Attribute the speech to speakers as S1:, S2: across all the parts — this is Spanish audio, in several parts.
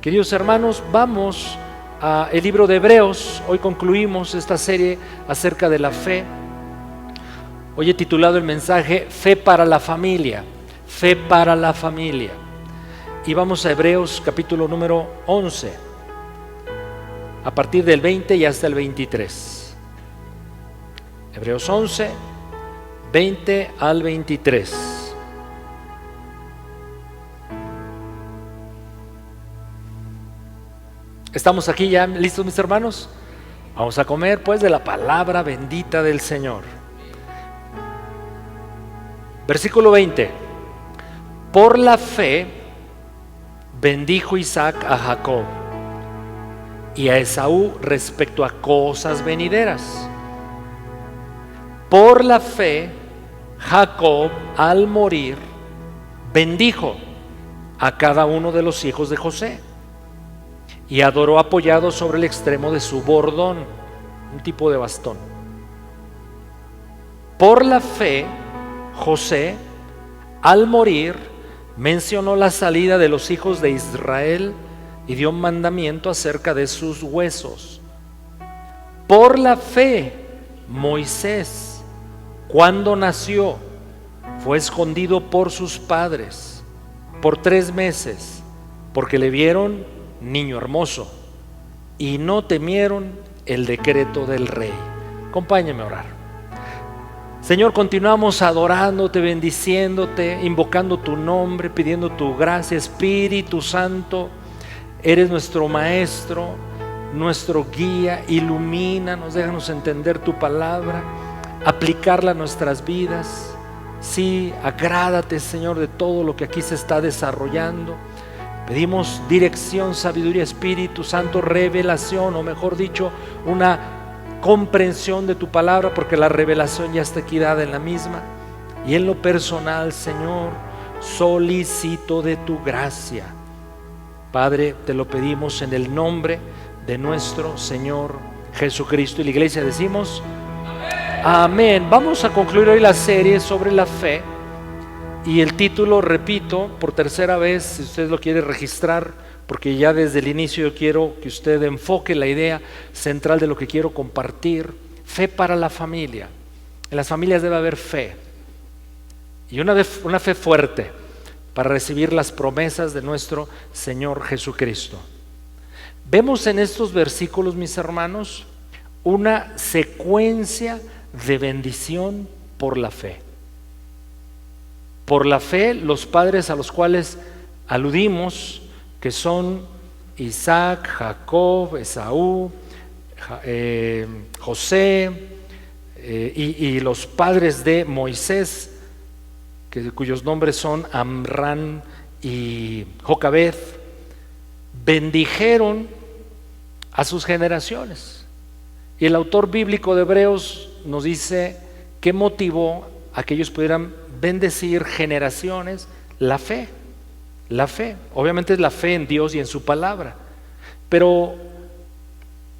S1: Queridos hermanos, vamos al libro de Hebreos. Hoy concluimos esta serie acerca de la fe. Hoy he titulado el mensaje Fe para la familia, fe para la familia. Y vamos a Hebreos capítulo número 11, a partir del 20 y hasta el 23. Hebreos 11, 20 al 23. ¿Estamos aquí ya listos, mis hermanos? Vamos a comer pues de la palabra bendita del Señor. Versículo 20. Por la fe bendijo Isaac a Jacob y a Esaú respecto a cosas venideras. Por la fe Jacob, al morir, bendijo a cada uno de los hijos de José y adoró apoyado sobre el extremo de su bordón, un tipo de bastón. Por la fe José, al morir, mencionó la salida de los hijos de Israel y dio un mandamiento acerca de sus huesos. Por la fe Moisés, cuando nació, fue escondido por sus padres por 3 meses, porque le vieron niño hermoso y no temieron el decreto del rey. Acompáñame a orar. Señor, continuamos adorándote, bendiciéndote, invocando tu nombre, pidiendo tu gracia. Espíritu Santo, eres nuestro maestro, nuestro guía. Ilumínanos, déjanos entender tu palabra, aplicarla a nuestras vidas. Sí, agrádate, Señor, de todo lo que aquí se está desarrollando. Pedimos dirección, sabiduría, Espíritu Santo, revelación, o mejor dicho, una comprensión de tu palabra, porque la revelación ya está aquí dada en la misma. Y en lo personal, Señor, solicito de tu gracia. Padre, te lo pedimos en el nombre de nuestro Señor Jesucristo. Y la iglesia decimos amén. Vamos a concluir hoy la serie sobre la fe. Y el título, repito, por tercera vez, si usted lo quiere registrar, porque ya desde el inicio yo quiero que usted enfoque la idea central de lo que quiero compartir: fe para la familia. En las familias debe haber fe, y una fe fuerte para recibir las promesas de nuestro Señor Jesucristo. Vemos en estos versículos, mis hermanos, una secuencia de bendición por la fe. Por la fe, los padres a los cuales aludimos, que son Isaac, Jacob, Esaú, José, y los padres de Moisés, cuyos nombres son Amram y Jocabed, bendijeron a sus generaciones. Y el autor bíblico de Hebreos nos dice que motivó a que ellos pudieran bendecir generaciones: la fe. La fe, obviamente, es la fe en Dios y en su palabra, pero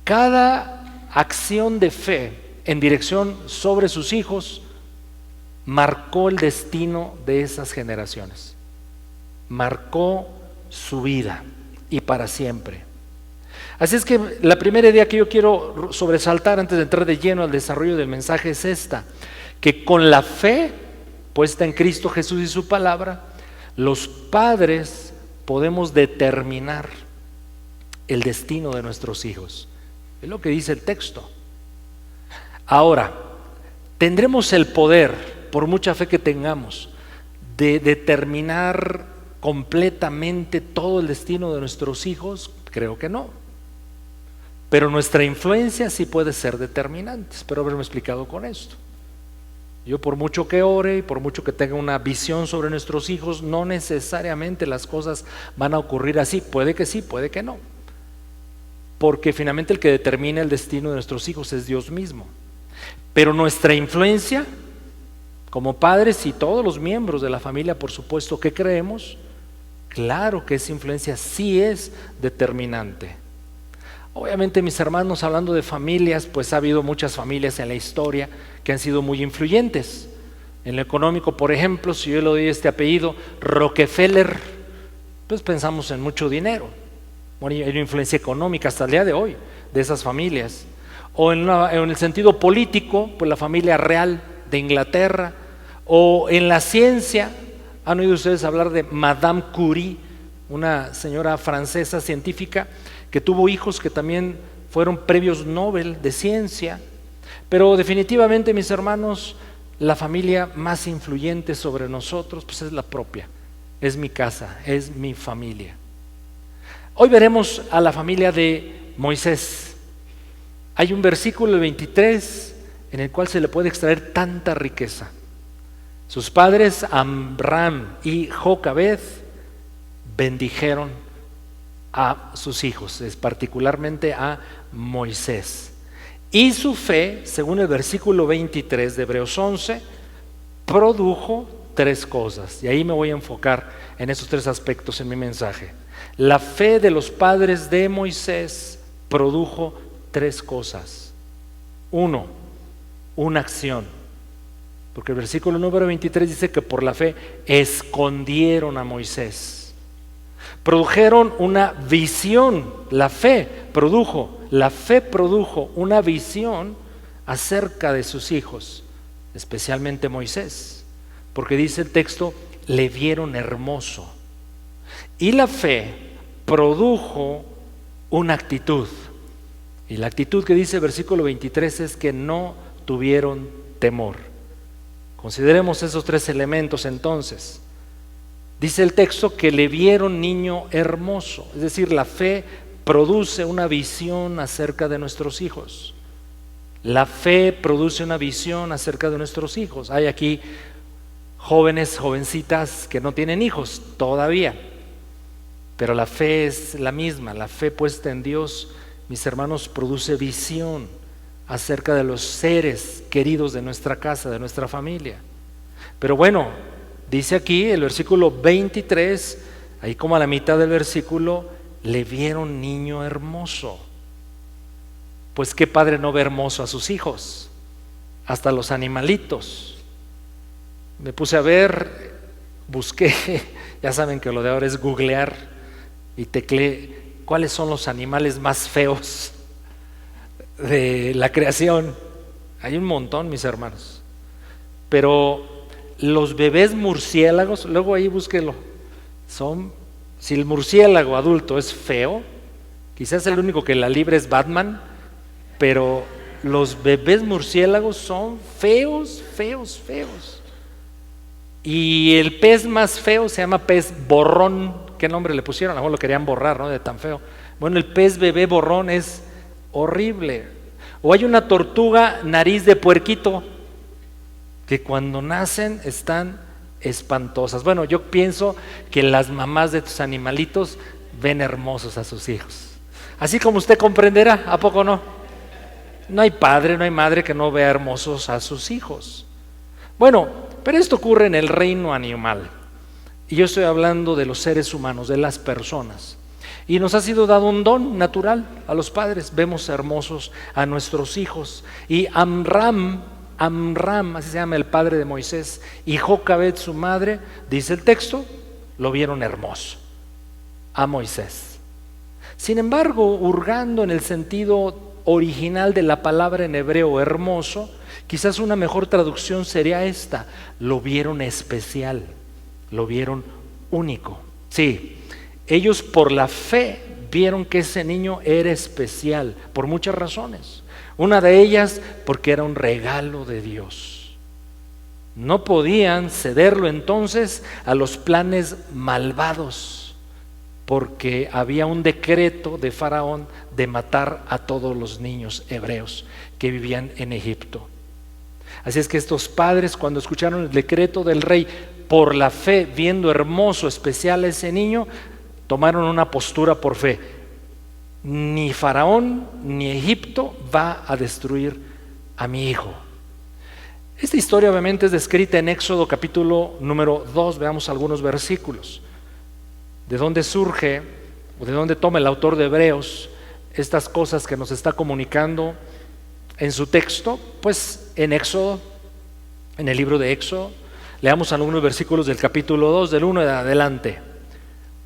S1: cada acción de fe en dirección sobre sus hijos marcó el destino de esas generaciones, marcó su vida y para siempre. Así es que la primera idea que yo quiero sobresaltar antes de entrar de lleno al desarrollo del mensaje es esta: que con la fe puesta en Cristo Jesús y su palabra, los padres podemos determinar el destino de nuestros hijos. Es lo que dice el texto. Ahora, ¿tendremos el poder, por mucha fe que tengamos, de determinar completamente todo el destino de nuestros hijos? Creo que no. Pero nuestra influencia sí puede ser determinante. Espero haberme explicado con esto. Yo, por mucho que ore y por mucho que tenga una visión sobre nuestros hijos, no necesariamente las cosas van a ocurrir así. Puede que sí, puede que no, porque finalmente el que determina el destino de nuestros hijos es Dios mismo. Pero nuestra influencia como padres y todos los miembros de la familia, por supuesto, que creemos, claro que esa influencia sí es determinante. Obviamente, mis hermanos, hablando de familias, pues ha habido muchas familias en la historia que han sido muy influyentes. En lo económico, por ejemplo, si yo le doy este apellido, Rockefeller, pues pensamos en mucho dinero. Bueno, hay una influencia económica hasta el día de hoy de esas familias. O en el sentido político, pues la familia real de Inglaterra. O en la ciencia, ¿han oído ustedes hablar de Madame Curie, una señora francesa científica que tuvo hijos que también fueron premios Nobel de ciencia? Pero definitivamente, mis hermanos, la familia más influyente sobre nosotros pues es la propia, es mi casa, es mi familia. Hoy veremos a la familia de Moisés. Hay un versículo 23 en el cual se le puede extraer tanta riqueza. Sus padres Amram y Jocabed bendijeron a sus hijos, particularmente a Moisés. Y su fe, según el versículo 23 de Hebreos 11, produjo 3 cosas. Y ahí me voy a enfocar en esos 3 aspectos en mi mensaje. La fe de los padres de Moisés produjo 3 cosas. 1, una acción. Porque el versículo número 23 dice que por la fe escondieron a Moisés. Produjeron una visión. La fe produjo una visión acerca de sus hijos, especialmente Moisés, porque dice el texto, le vieron hermoso. Y la fe produjo una actitud, y la actitud que dice el versículo 23 es que no tuvieron temor. Consideremos esos 3 elementos entonces. Dice el texto que le vieron niño hermoso, es decir, la fe produce una visión acerca de nuestros hijos. La fe produce una visión acerca de nuestros hijos. Hay aquí jóvenes, jovencitas que no tienen hijos todavía, pero la fe es la misma. La fe puesta en Dios, mis hermanos, produce visión acerca de los seres queridos de nuestra casa, de nuestra familia. Pero bueno, dice aquí el versículo 23, ahí como a la mitad del versículo, le vieron niño hermoso. Pues qué padre no ve hermoso a sus hijos, hasta los animalitos. Me puse a ver, busqué, ya saben que lo de ahora es googlear, y tecleé cuáles son los animales más feos de la creación. Hay un montón, mis hermanos, pero los bebés murciélagos, luego ahí búsquelo, si el murciélago adulto es feo, quizás el único que la libre es Batman, pero los bebés murciélagos son feos, feos, feos. Y el pez más feo se llama pez borrón. ¿Qué nombre le pusieron? A lo mejor lo querían borrar, ¿no? De tan feo. Bueno, el pez bebé borrón es horrible. O hay una tortuga nariz de puerquito que cuando nacen están espantosas. Bueno, yo pienso que las mamás de tus animalitos ven hermosos a sus hijos. Así como usted comprenderá, ¿a poco no? No hay padre, no hay madre que no vea hermosos a sus hijos. Bueno, pero esto ocurre en el reino animal. Y yo estoy hablando de los seres humanos, de las personas. Y nos ha sido dado un don natural a los padres. Vemos hermosos a nuestros hijos. Y Amram, así se llama el padre de Moisés, y Jocabed, su madre, dice el texto, lo vieron hermoso a Moisés. Sin embargo, hurgando en el sentido original de la palabra en hebreo hermoso, quizás una mejor traducción sería esta: lo vieron especial, lo vieron único. Sí, ellos por la fe vieron que ese niño era especial por muchas razones. Una de ellas porque era un regalo de Dios. No podían cederlo entonces a los planes malvados, porque había un decreto de Faraón de matar a todos los niños hebreos que vivían en Egipto. Así es que estos padres, cuando escucharon el decreto del rey, por la fe, viendo hermoso, especial a ese niño, tomaron una postura por fe. Ni Faraón ni Egipto va a destruir a mi hijo. Esta historia obviamente es descrita en Éxodo capítulo número 2, veamos algunos versículos. ¿De dónde surge o de dónde toma el autor de Hebreos estas cosas que nos está comunicando en su texto? Pues en Éxodo, en el libro de Éxodo, leamos algunos versículos del capítulo 2, del 1 en adelante.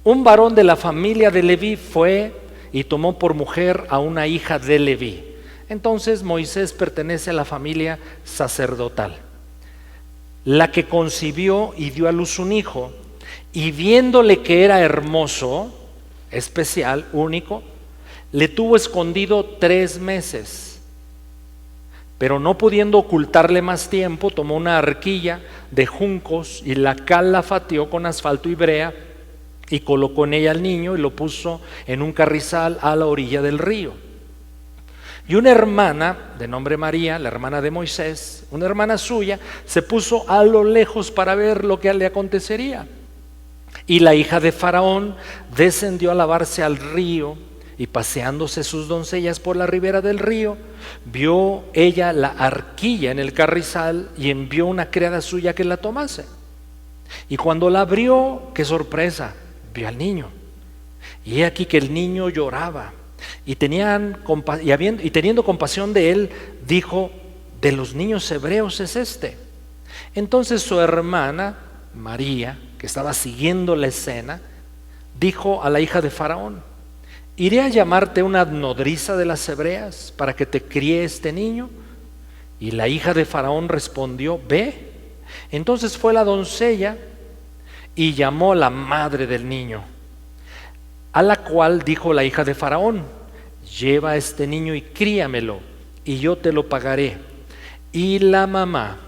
S1: Un varón de la familia de Leví fue y tomó por mujer a una hija de Leví. Entonces Moisés pertenece a la familia sacerdotal, la que concibió y dio a luz un hijo, y viéndole que era hermoso, especial, único, le tuvo escondido 3 meses. Pero no pudiendo ocultarle más tiempo, tomó una arquilla de juncos y la calafateó con asfalto y brea, y colocó en ella al niño y lo puso en un carrizal a la orilla del río. Y una hermana de nombre María, la hermana de Moisés, una hermana suya, se puso a lo lejos para ver lo que le acontecería. Y la hija de Faraón descendió a lavarse al río, y paseándose sus doncellas por la ribera del río, vio ella la arquilla en el carrizal y envió una criada suya que la tomase. Y cuando la abrió, qué sorpresa, vio al niño. Y he aquí que el niño lloraba. Y teniendo compasión de él, dijo: de los niños hebreos es este. Entonces su hermana María, que estaba siguiendo la escena, dijo a la hija de Faraón: ¿iré a llamarte una nodriza de las hebreas para que te críe este niño? Y la hija de Faraón respondió: ve. Entonces fue la doncella y llamó a la madre del niño, a la cual dijo la hija de Faraón: lleva a este niño y críamelo, y yo te lo pagaré. Y la mamá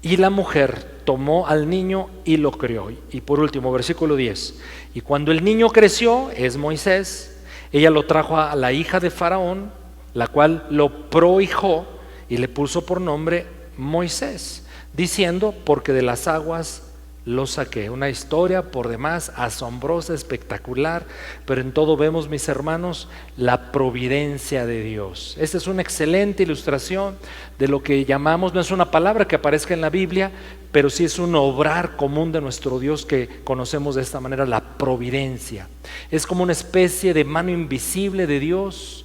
S1: y la mujer tomó al niño y lo crió. Y por último, versículo 10. Y cuando el niño creció, es Moisés, ella lo trajo a la hija de Faraón, la cual lo prohijó y le puso por nombre Moisés, diciendo: porque de las aguas lo saqué. Una historia por demás asombrosa, espectacular, pero en todo vemos, mis hermanos, la providencia de Dios. Esta es una excelente ilustración de lo que llamamos, no es una palabra que aparezca en la Biblia, pero sí es un obrar común de nuestro Dios que conocemos de esta manera, la providencia. Es como una especie de mano invisible de Dios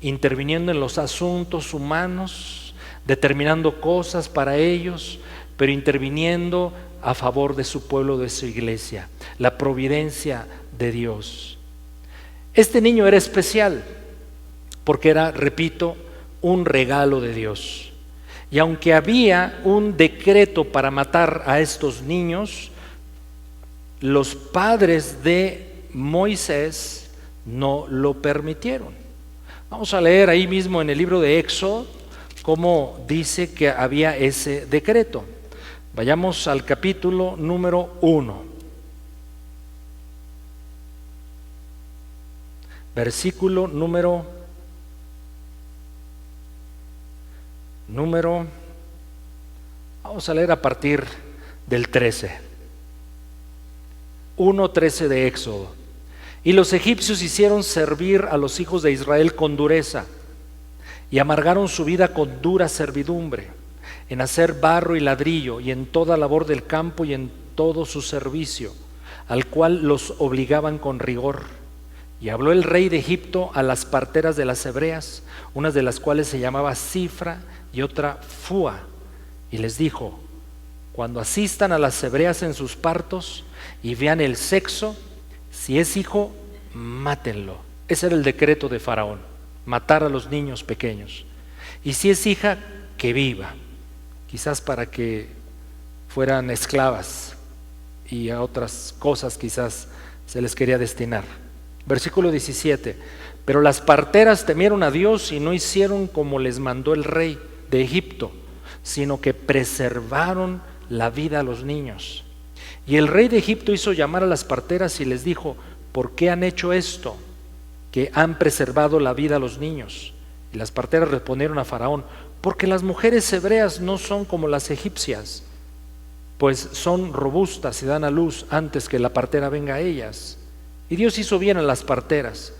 S1: interviniendo en los asuntos humanos, determinando cosas para ellos, pero interviniendo a favor de su pueblo, de su iglesia. La providencia de Dios. Este niño era especial porque era, repito, un regalo de Dios. Y aunque había un decreto para matar a estos niños, los padres de Moisés no lo permitieron. Vamos a leer ahí mismo en el libro de Éxodo cómo dice que había ese decreto. Vayamos al capítulo número 1, versículo número, vamos a leer a partir del 13, 1:13 de Éxodo. Y los egipcios hicieron servir a los hijos de Israel con dureza, y amargaron su vida con dura servidumbre, en hacer barro y ladrillo, y en toda labor del campo y en todo su servicio, al cual los obligaban con rigor. Y habló el rey de Egipto a las parteras de las hebreas, unas de las cuales se llamaba Cifra y otra Fua, y les dijo: cuando asistan a las hebreas en sus partos y vean el sexo, si es hijo, mátenlo. Ese era el decreto de Faraón, matar a los niños pequeños. Y si es hija, que viva, quizás para que fueran esclavas y a otras cosas quizás se les quería destinar. Versículo 17. Pero las parteras temieron a Dios y no hicieron como les mandó el rey de Egipto, sino que preservaron la vida a los niños. Y el rey de Egipto hizo llamar a las parteras y les dijo: ¿por qué han hecho esto, que han preservado la vida a los niños? Y las parteras respondieron a Faraón: porque las mujeres hebreas no son como las egipcias, pues son robustas y dan a luz antes que la partera venga a ellas. Y Dios hizo bien a las parteras,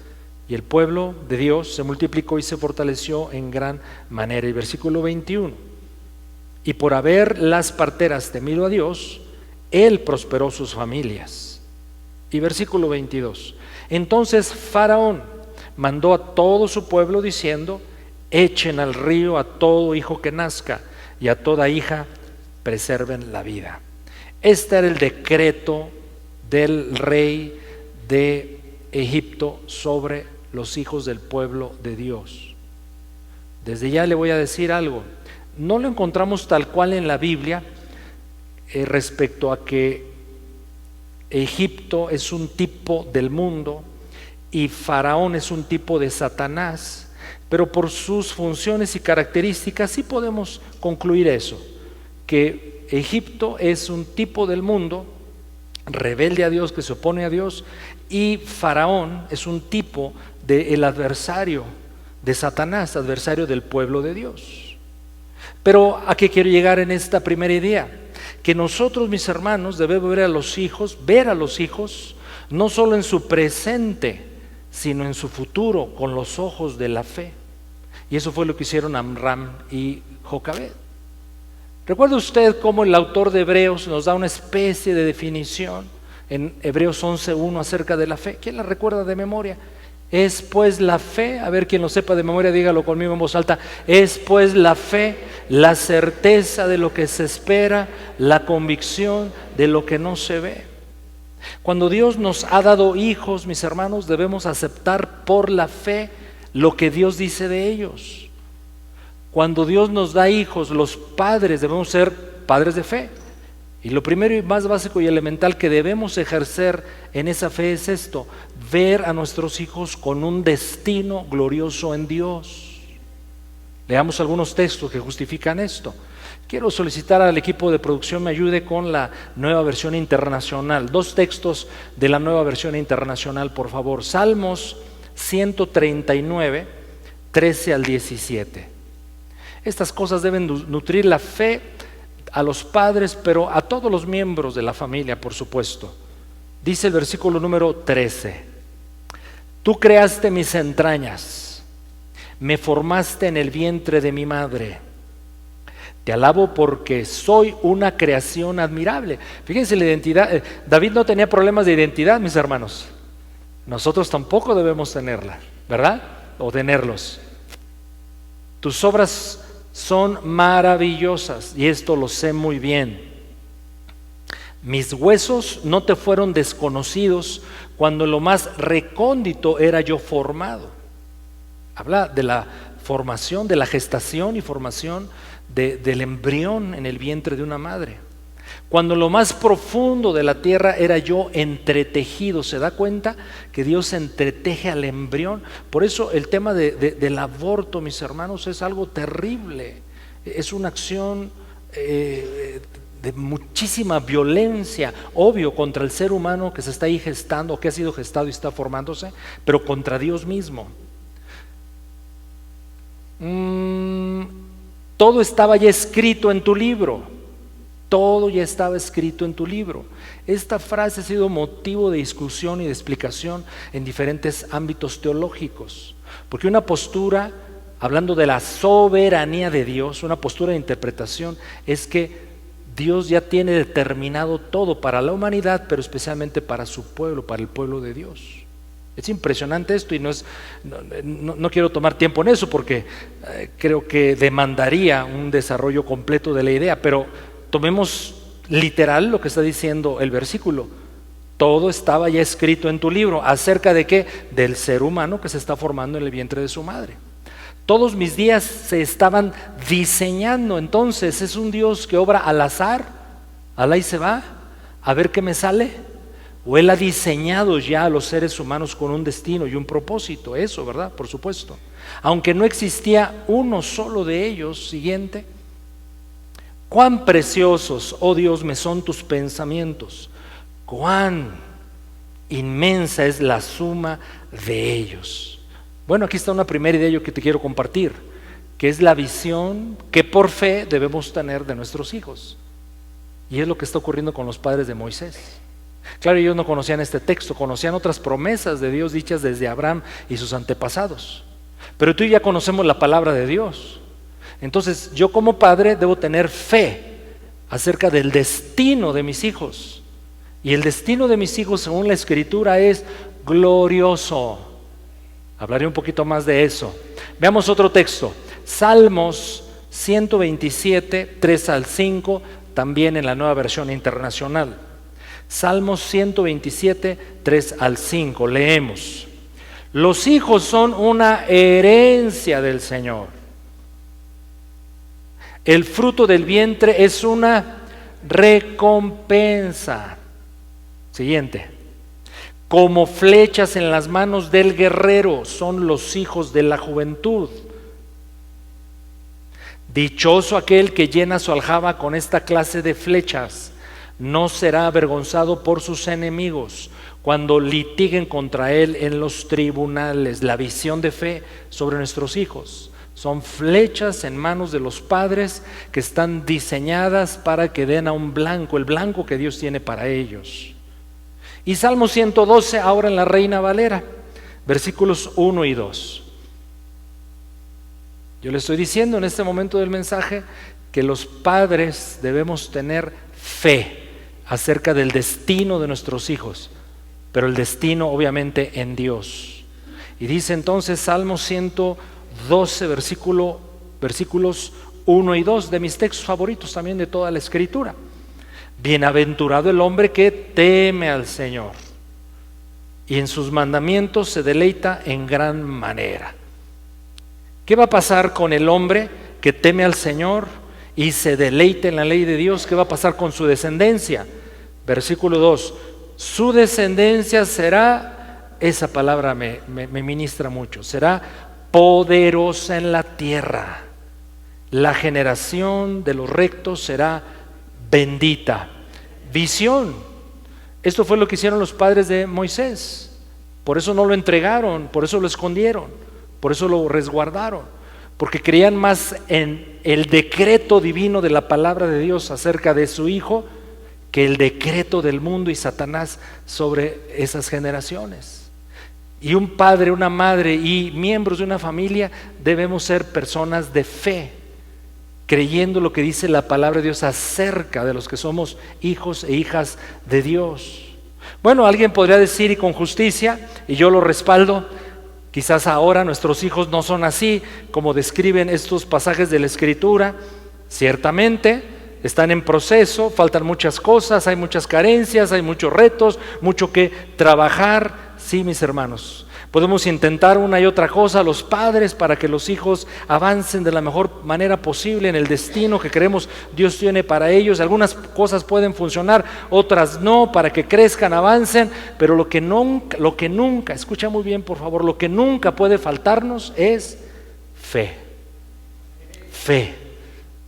S1: y el pueblo de Dios se multiplicó y se fortaleció en gran manera. Y versículo 21. Y por haber las parteras temido a Dios, Él prosperó sus familias. Y versículo 22. Entonces Faraón mandó a todo su pueblo diciendo: echen al río a todo hijo que nazca, y a toda hija preserven la vida. Este era el decreto del rey de Egipto sobre los hijos del pueblo de Dios. Desde ya le voy a decir algo, no lo encontramos tal cual en la Biblia respecto a que Egipto es un tipo del mundo y Faraón es un tipo de Satanás, pero por sus funciones y características sí podemos concluir eso, que Egipto es un tipo del mundo, rebelde a Dios, que se opone a Dios, y Faraón es un tipo del adversario de Satanás, adversario del pueblo de Dios. Pero ¿a qué quiero llegar en esta primera idea? Que nosotros, mis hermanos, debemos ver a los hijos, no solo en su presente, sino en su futuro, con los ojos de la fe. Y eso fue lo que hicieron Amram y Jocabed. ¿Recuerda usted cómo el autor de Hebreos nos da una especie de definición en Hebreos 11:1 acerca de la fe? ¿Quién la recuerda de memoria? Es pues la fe, a ver quien lo sepa de memoria, dígalo conmigo en voz alta. Es pues la fe, la certeza de lo que se espera, la convicción de lo que no se ve. Cuando Dios nos ha dado hijos, mis hermanos, debemos aceptar por la fe lo que Dios dice de ellos. Cuando Dios nos da hijos, los padres debemos ser padres de fe. Y lo primero y más básico y elemental que debemos ejercer en esa fe es esto: ver a nuestros hijos con un destino glorioso en Dios. Leamos algunos textos que justifican esto. Quiero solicitar al equipo de producción me ayude con la Nueva Versión Internacional. 2 textos de la Nueva Versión Internacional, por favor. Salmos 139, 13 al 17. Estas cosas deben nutrir la fe a los padres, pero a todos los miembros de la familia, por supuesto. Dice el versículo número 13: Tú creaste mis entrañas, me formaste en el vientre de mi madre. Te alabo porque soy una creación admirable. Fíjense la identidad. David no tenía problemas de identidad, mis hermanos. Nosotros tampoco debemos tenerla, ¿verdad? O tenerlos. Tus obras son maravillosas y esto lo sé muy bien. Mis huesos no te fueron desconocidos cuando en lo más recóndito era yo formado. Habla de la formación, de la gestación y formación del embrión en el vientre de una madre. Cuando en lo más profundo de la tierra era yo entretejido. ¿Se da cuenta que Dios entreteje al embrión? Por eso el tema del aborto, mis hermanos, es algo terrible. Es una acción de muchísima violencia, obvio, contra el ser humano que se está ahí gestando, o que ha sido gestado y está formándose, pero contra Dios mismo. Todo estaba ya escrito en tu libro. Todo ya estaba escrito en tu libro. Esta frase ha sido motivo de discusión y de explicación en diferentes ámbitos teológicos, porque una postura, hablando de la soberanía de Dios, una postura de interpretación es que Dios ya tiene determinado todo para la humanidad, pero especialmente para su pueblo, para el pueblo de Dios. Es impresionante esto y no quiero tomar tiempo en eso porque creo que demandaría un desarrollo completo de la idea, pero tomemos literal lo que está diciendo el versículo. Todo estaba ya escrito en tu libro. ¿Acerca de qué? Del ser humano que se está formando en el vientre de su madre. Todos mis días se estaban diseñando. Entonces, ¿es un Dios que obra al azar? ¿Al ahí se va? A ver qué me sale. ¿O Él ha diseñado ya a los seres humanos con un destino y un propósito? Eso, ¿verdad? Por supuesto. Aunque no existía uno solo de ellos. Siguiente. Cuán preciosos, oh Dios, me son tus pensamientos. Cuán inmensa es la suma de ellos. Bueno, aquí está una primera idea que te quiero compartir, que es la visión que por fe debemos tener de nuestros hijos. Y es lo que está ocurriendo con los padres de Moisés. Claro, ellos no conocían este texto, conocían otras promesas de Dios dichas desde Abraham y sus antepasados. Pero tú y yo ya conocemos la palabra de Dios. Entonces, yo como padre debo tener fe acerca del destino de mis hijos. Y el destino de mis hijos, según la Escritura, es glorioso. Hablaré un poquito más de eso. Veamos otro texto. Salmos 127, 3 al 5, también en la Nueva Versión Internacional. Salmos 127, 3 al 5, leemos. Los hijos son una herencia del Señor. El fruto del vientre es una recompensa. Siguiente. Como flechas en las manos del guerrero son los hijos de la juventud. Dichoso aquel que llena su aljaba con esta clase de flechas. No será avergonzado por sus enemigos cuando litiguen contra él en los tribunales. La visión de fe sobre nuestros hijos son flechas en manos de los padres que están diseñadas para que den a un blanco, el blanco que Dios tiene para ellos. Y Salmo 112, ahora en la Reina Valera, versículos 1 y 2. Yo le estoy diciendo en este momento del mensaje que los padres debemos tener fe acerca del destino de nuestros hijos, pero el destino obviamente en Dios. Y dice entonces Salmo 112, versículos 1 y 2, de mis textos favoritos también de toda la Escritura. Bienaventurado el hombre que teme al Señor y en sus mandamientos se deleita en gran manera. ¿Qué va a pasar con el hombre que teme al Señor y se deleita en la ley de Dios? ¿Qué va a pasar con su descendencia? Versículo 2, su descendencia será, esa palabra me ministra mucho, será poderosa en la tierra. La generación de los rectos será bendita. Visión. Esto fue lo que hicieron los padres de Moisés. Por eso no lo entregaron, por eso lo escondieron, por eso lo resguardaron, porque creían más en el decreto divino de la palabra de Dios acerca de su hijo que el decreto del mundo y Satanás sobre esas generaciones. Y un padre, una madre y miembros de una familia debemos ser personas de fe, creyendo lo que dice la palabra de Dios acerca de los que somos hijos e hijas de Dios. Bueno, alguien podría decir, y con justicia, y yo lo respaldo, quizás ahora nuestros hijos no son así como describen estos pasajes de la Escritura. Ciertamente están en proceso, faltan muchas cosas, hay muchas carencias, hay muchos retos, mucho que trabajar. Sí, mis hermanos, podemos intentar una y otra cosa los padres para que los hijos avancen de la mejor manera posible en el destino que creemos Dios tiene para ellos. Algunas cosas pueden funcionar, otras no, para que crezcan, avancen, pero lo que nunca, escucha muy bien por favor, lo que nunca puede faltarnos es fe. Fe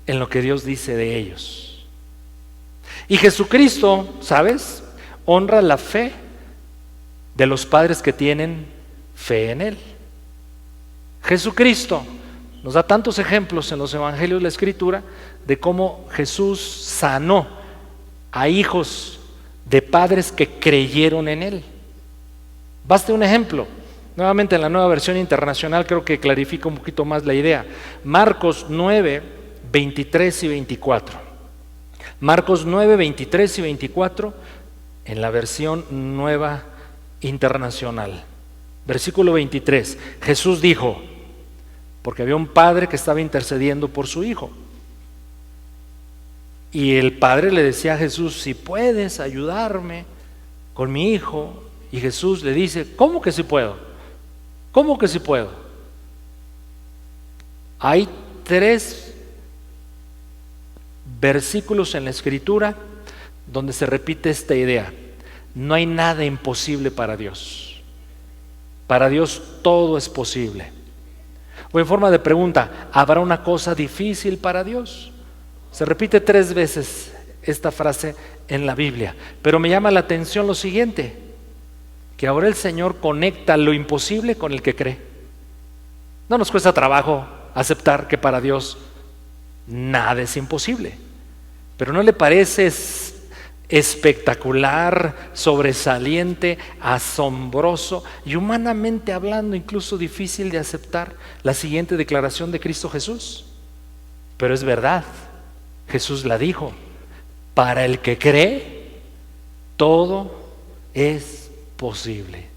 S1: en lo que Dios dice de ellos. Y Jesucristo, ¿sabes?, honra la fe de los padres que tienen fe en Él. Jesucristo nos da tantos ejemplos en los evangelios de la Escritura de cómo Jesús sanó a hijos de padres que creyeron en Él. Basta un ejemplo, nuevamente en la Nueva Versión Internacional creo que clarifica un poquito más la idea. Marcos 9, 23 y 24. Marcos 9, 23 y 24 en la versión Nueva Internacional. Versículo 23, Jesús dijo, porque había un padre que estaba intercediendo por su hijo, y el padre le decía a Jesús, si puedes ayudarme con mi hijo, y Jesús le dice, ¿cómo que sí puedo? ¿Cómo que sí puedo? Hay 3 versículos en la Escritura donde se repite esta idea. No hay nada imposible para Dios. Para Dios todo es posible. O en forma de pregunta, ¿habrá una cosa difícil para Dios? Se repite 3 veces esta frase en la Biblia, pero me llama la atención lo siguiente, que ahora el Señor conecta lo imposible con el que cree. No nos cuesta trabajo aceptar que para Dios nada es imposible, pero ¿no le parece espectacular, sobresaliente, asombroso y humanamente hablando incluso difícil de aceptar la siguiente declaración de Cristo Jesús? Pero es verdad, Jesús la dijo, para el que cree, todo es posible.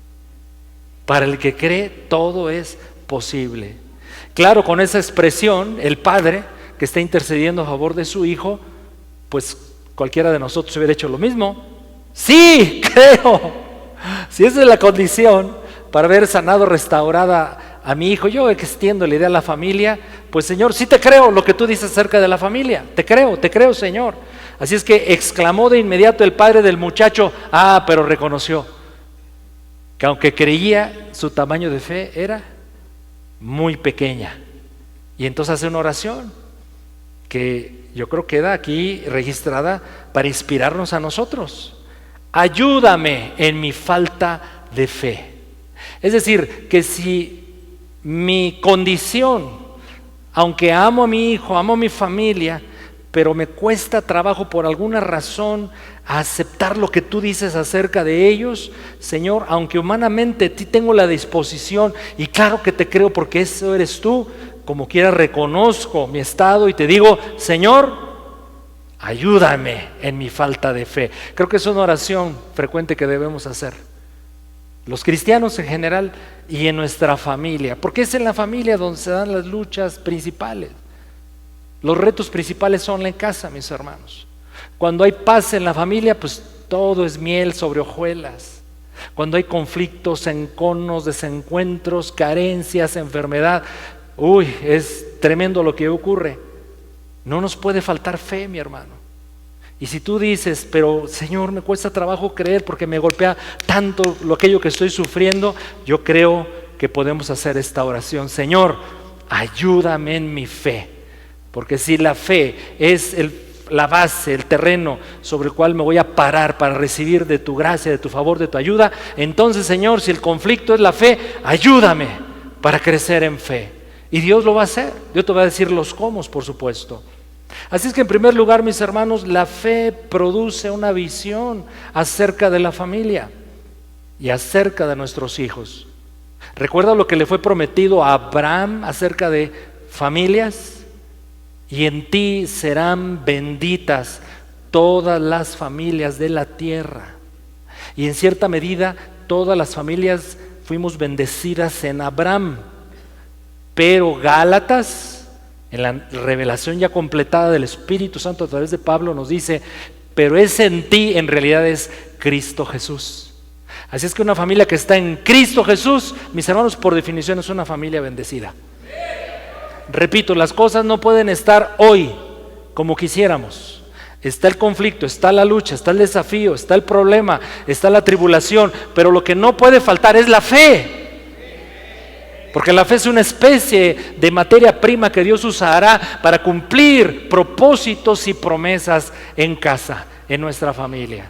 S1: Para el que cree, todo es posible. Claro, con esa expresión, el padre que está intercediendo a favor de su hijo, pues cualquiera de nosotros hubiera hecho lo mismo. Sí, creo. Si esa es la condición para haber sanado, restaurada a mi hijo, yo extiendo la idea a la familia, pues Señor, sí te creo lo que tú dices acerca de la familia, te creo Señor. Así es que exclamó de inmediato el padre del muchacho, pero reconoció que aunque creía, su tamaño de fe era muy pequeña. Y entonces hace una oración que yo creo queda aquí registrada para inspirarnos a nosotros. Ayúdame en mi falta de fe. Es decir, que si mi condición, aunque amo a mi hijo, amo a mi familia, pero me cuesta trabajo por alguna razón aceptar lo que tú dices acerca de ellos, Señor, aunque humanamente ti tengo la disposición, y claro que te creo porque eso eres tú, como quiera reconozco mi estado y te digo, Señor, ayúdame en mi falta de fe. Creo que es una oración frecuente que debemos hacer los cristianos en general y en nuestra familia, porque es en la familia donde se dan las luchas principales. Los retos principales son en casa, mis hermanos. Cuando hay paz en la familia, pues todo es miel sobre hojuelas. Cuando hay conflictos, enconos, desencuentros, carencias, enfermedad, es tremendo lo que ocurre. No nos puede faltar fe, mi hermano. Y si tú dices, pero Señor, me cuesta trabajo creer porque me golpea tanto aquello que estoy sufriendo, yo creo que podemos hacer esta oración. Señor, ayúdame en mi fe. Porque si la fe es la base, el terreno sobre el cual me voy a parar para recibir de tu gracia, de tu favor, de tu ayuda, entonces Señor, si el conflicto es la fe, ayúdame para crecer en fe. Y Dios lo va a hacer. Dios te va a decir los cómo, por supuesto. Así es que en primer lugar, mis hermanos, la fe produce una visión acerca de la familia y acerca de nuestros hijos. ¿Recuerda lo que le fue prometido a Abraham acerca de familias? Y en ti serán benditas todas las familias de la tierra. Y en cierta medida todas las familias fuimos bendecidas en Abraham. Pero Gálatas, en la revelación ya completada del Espíritu Santo a través de Pablo, nos dice, pero es en ti, en realidad es Cristo Jesús. Así es que una familia que está en Cristo Jesús, mis hermanos, por definición es una familia bendecida. Repito, las cosas no pueden estar hoy como quisiéramos. Está el conflicto, está la lucha, está el desafío, está el problema, está la tribulación, pero lo que no puede faltar es la fe. Porque la fe es una especie de materia prima que Dios usará para cumplir propósitos y promesas en casa, en nuestra familia.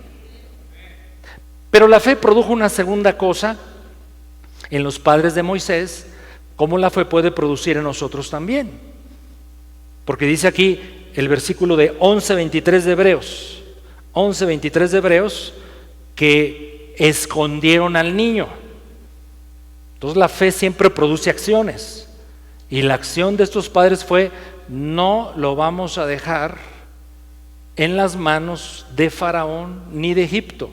S1: Pero la fe produjo una segunda cosa en los padres de Moisés, como la fe puede producir en nosotros también. Porque dice aquí el versículo de 11:23 de Hebreos, 11:23 de Hebreos, que escondieron al niño. Entonces la fe siempre produce acciones. Y la acción de estos padres fue, no lo vamos a dejar en las manos de Faraón ni de Egipto.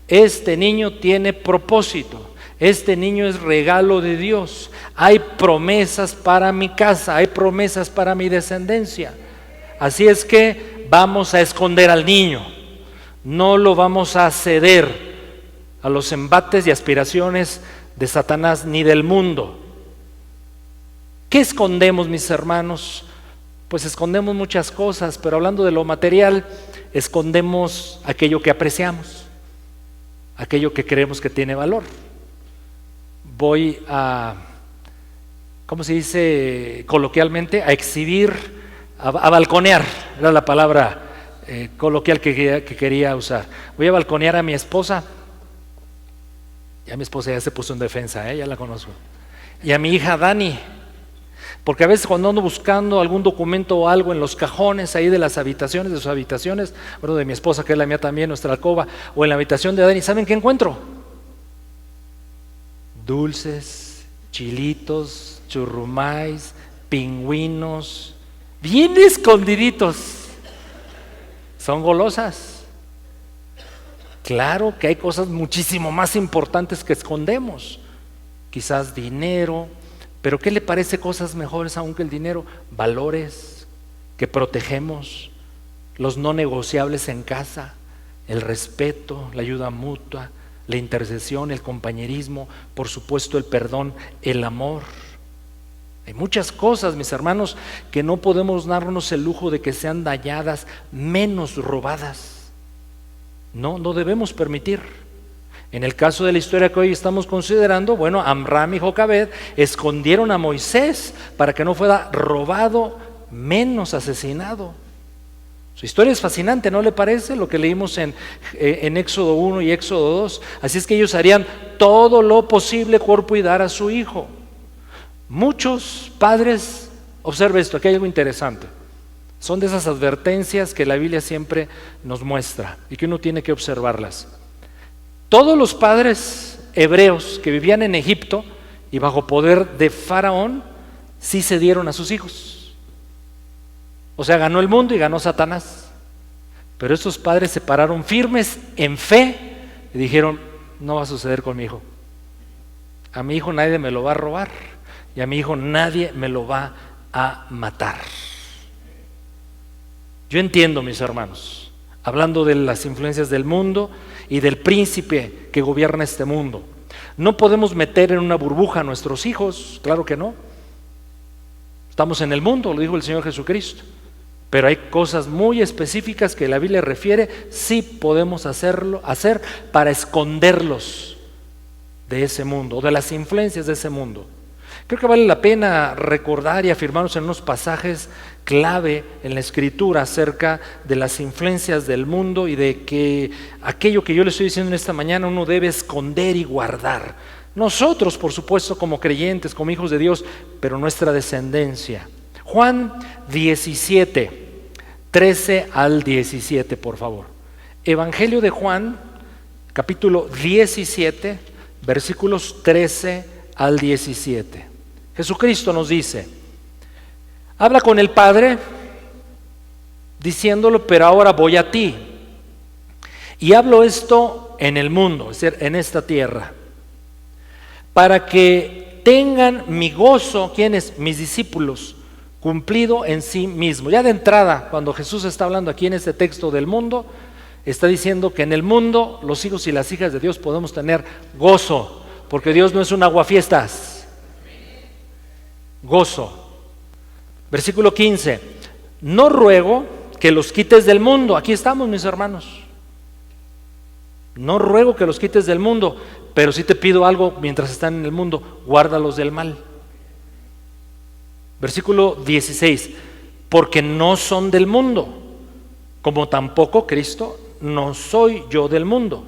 S1: Este niño tiene propósito. Este niño es regalo de Dios. Hay promesas para mi casa, hay promesas para mi descendencia. Así es que vamos a esconder al niño. No lo vamos a ceder a los embates y aspiraciones de Satanás ni del mundo. ¿Qué escondemos, mis hermanos? Pues escondemos muchas cosas, pero hablando de lo material, escondemos aquello que apreciamos, aquello que creemos que tiene valor. Voy a, ¿cómo se dice coloquialmente? A exhibir, a balconear, era la palabra coloquial que quería usar. Voy a balconear a mi esposa. Ya mi esposa ya se puso en defensa, ya la conozco. Y a mi hija Dani, porque a veces cuando ando buscando algún documento o algo en los cajones ahí de las habitaciones, de sus habitaciones, bueno, de mi esposa que es la mía también, nuestra alcoba, o en la habitación de Dani, ¿saben qué encuentro? Dulces, chilitos, churrumais, pingüinos, bien escondiditos. Son golosas. Claro que hay cosas muchísimo más importantes que escondemos. Quizás dinero, pero ¿qué le parece cosas mejores aún que el dinero? Valores que protegemos, los no negociables en casa, el respeto, la ayuda mutua, la intercesión, el compañerismo, por supuesto el perdón, el amor. Hay muchas cosas, mis hermanos, que no podemos darnos el lujo de que sean dañadas, menos robadas. No debemos permitir. En el caso de la historia que hoy estamos considerando, bueno, Amram y Jocabed escondieron a Moisés para que no fuera robado, menos asesinado. Su historia es fascinante, ¿no le parece? Lo que leímos en Éxodo 1 y Éxodo 2. Así es que ellos harían todo lo posible por cuidar a su hijo. Muchos padres, observe esto, aquí hay algo interesante. Son de esas advertencias que la Biblia siempre nos muestra y que uno tiene que observarlas. Todos los padres hebreos que vivían en Egipto y bajo poder de Faraón, sí se dieron a sus hijos. O sea, ganó el mundo y ganó Satanás. Pero estos padres se pararon firmes en fe y dijeron, no va a suceder con mi hijo. A mi hijo nadie me lo va a robar y a mi hijo nadie me lo va a matar. Yo entiendo, mis hermanos, hablando de las influencias del mundo y del príncipe que gobierna este mundo. No podemos meter en una burbuja a nuestros hijos, claro que no. Estamos en el mundo, lo dijo el Señor Jesucristo. Pero hay cosas muy específicas que la Biblia refiere, sí podemos hacer para esconderlos de ese mundo, de las influencias de ese mundo. Creo que vale la pena recordar y afirmarnos en unos pasajes clave en la Escritura acerca de las influencias del mundo y de que aquello que yo le estoy diciendo en esta mañana uno debe esconder y guardar. Nosotros, por supuesto, como creyentes, como hijos de Dios, pero nuestra descendencia. Juan 17, 13 al 17, por favor. Evangelio de Juan, capítulo 17, versículos 13 al 17. Jesucristo nos dice, habla con el Padre diciéndolo, pero ahora voy a ti. Y hablo esto en el mundo, es decir, en esta tierra, para que tengan mi gozo, ¿quiénes? Mis discípulos, cumplido en sí mismo. Ya de entrada, cuando Jesús está hablando aquí en este texto del mundo, está diciendo que en el mundo los hijos y las hijas de Dios podemos tener gozo, porque Dios no es un aguafiestas. Gozo. Versículo 15, no ruego que los quites del mundo. Aquí estamos, mis hermanos. No ruego que los quites del mundo, pero sí te pido algo mientras están en el mundo, guárdalos del mal. Versículo 16, porque no son del mundo, como tampoco Cristo no soy yo del mundo.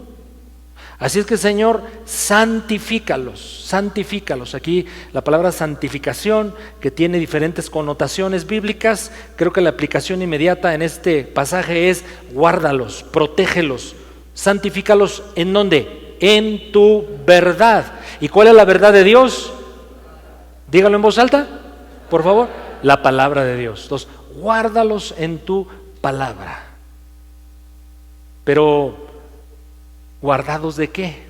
S1: Así es que, Señor, santifícalos, santifícalos. Aquí la palabra santificación, que tiene diferentes connotaciones bíblicas, creo que la aplicación inmediata en este pasaje es guárdalos, protégelos, santifícalos. ¿En dónde? En tu verdad. ¿Y cuál es la verdad de Dios? Dígalo en voz alta, por favor. La palabra de Dios. Entonces, guárdalos en tu palabra. Pero, ¿guardados de qué?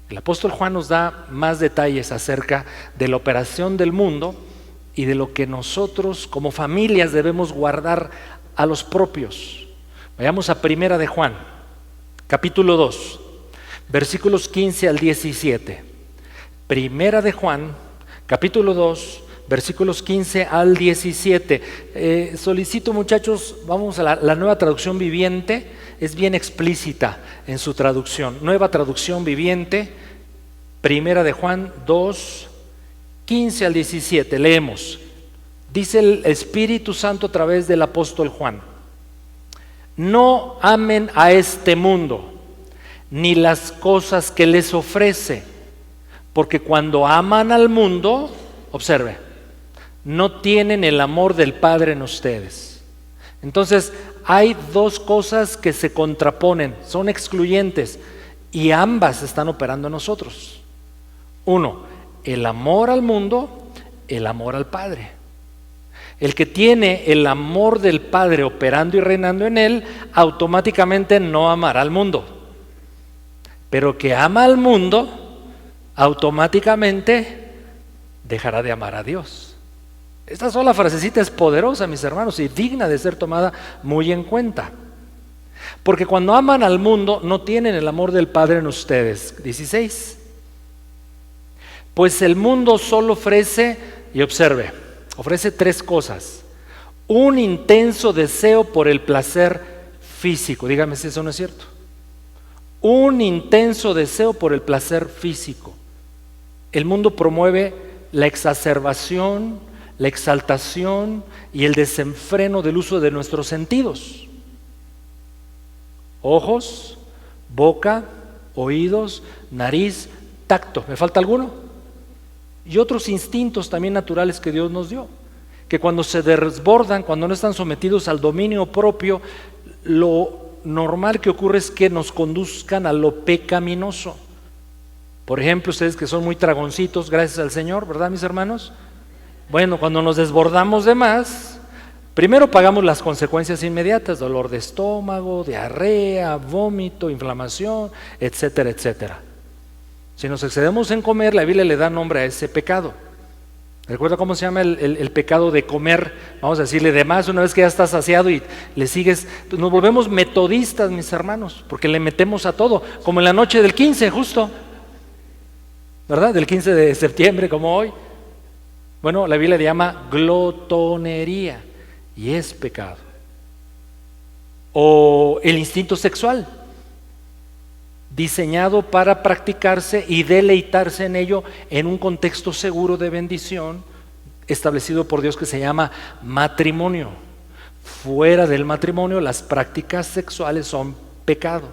S1: El apóstol Juan nos da más detalles acerca de la operación del mundo y de lo que nosotros como familias debemos guardar a los propios. Vayamos a Primera de Juan, capítulo 2, versículos 15 al 17. Primera de Juan, capítulo 2, versículos 15 al 17. Solicito, muchachos, vamos a la nueva traducción viviente. Es bien explícita en su traducción. Nueva traducción viviente, Primera de Juan 2, 15 al 17. Leemos. Dice el Espíritu Santo a través del apóstol Juan: no amen a este mundo, ni las cosas que les ofrece, porque cuando aman al mundo, observe, no tienen el amor del Padre en ustedes. Entonces, hay dos cosas que se contraponen, son excluyentes, y ambas están operando en nosotros. Uno, el amor al mundo, el amor al Padre. El que tiene el amor del Padre operando y reinando en él, automáticamente no amará al mundo. Pero que ama al mundo, automáticamente dejará de amar a Dios. Esta sola frasecita es poderosa, mis hermanos, y digna de ser tomada muy en cuenta. Porque cuando aman al mundo no tienen el amor del Padre en ustedes. 16. Pues el mundo solo ofrece, y observe, ofrece tres cosas. Un intenso deseo por el placer físico. Dígame si eso no es cierto. Un intenso deseo por el placer físico. El mundo promueve la exacerbación, la exaltación y el desenfreno del uso de nuestros sentidos. Ojos, boca, oídos, nariz, tacto. ¿Me falta alguno? Y otros instintos también naturales que Dios nos dio, que cuando se desbordan, cuando no están sometidos al dominio propio, lo normal que ocurre es que nos conduzcan a lo pecaminoso. Por ejemplo, ustedes que son muy tragoncitos, gracias al Señor, ¿verdad, mis hermanos? Bueno, cuando nos desbordamos de más, primero pagamos las consecuencias inmediatas: dolor de estómago, diarrea, vómito, inflamación, etcétera, etcétera. Si nos excedemos en comer, la Biblia le da nombre a ese pecado. ¿Recuerda cómo se llama el pecado de comer? Vamos a decirle de más una vez que ya estás saciado y le sigues. Pues nos volvemos metodistas, mis hermanos, porque le metemos a todo, como en la noche del 15 justo, ¿verdad? Del 15 de septiembre como hoy. Bueno, la Biblia le llama glotonería y es pecado. O el instinto sexual, diseñado para practicarse y deleitarse en ello en un contexto seguro de bendición establecido por Dios, que se llama matrimonio. Fuera del matrimonio, las prácticas sexuales son pecado.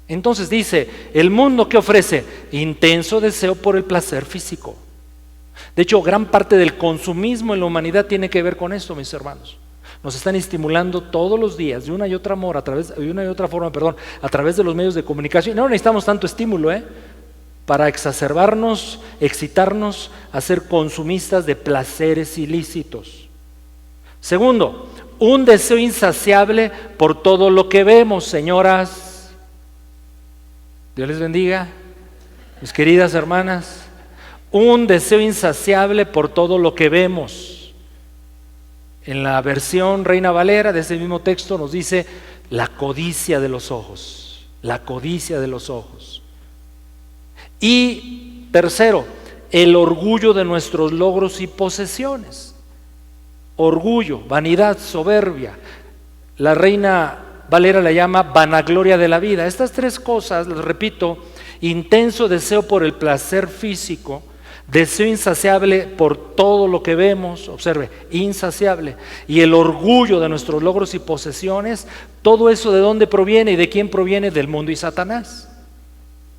S1: Entonces dice, el mundo que ofrece intenso deseo por el placer físico. De hecho, gran parte del consumismo en la humanidad tiene que ver con esto, mis hermanos. Nos están estimulando todos los días de una y otra forma, a través de los medios de comunicación. No necesitamos tanto estímulo, para exacerbarnos, excitarnos, a ser consumistas de placeres ilícitos. Segundo, un deseo insaciable por todo lo que vemos, señoras. Dios les bendiga, mis queridas hermanas. Un deseo insaciable por todo lo que vemos. En la versión Reina Valera de ese mismo texto nos dice la codicia de los ojos, la codicia de los ojos. Y tercero, el orgullo de nuestros logros y posesiones. Orgullo, vanidad, soberbia. La Reina Valera la llama vanagloria de la vida. Estas tres cosas, les repito: intenso deseo por el placer físico, deseo insaciable por todo lo que vemos, observe, insaciable, y el orgullo de nuestros logros y posesiones. Todo eso, ¿de dónde proviene y de quién proviene? Del mundo y Satanás.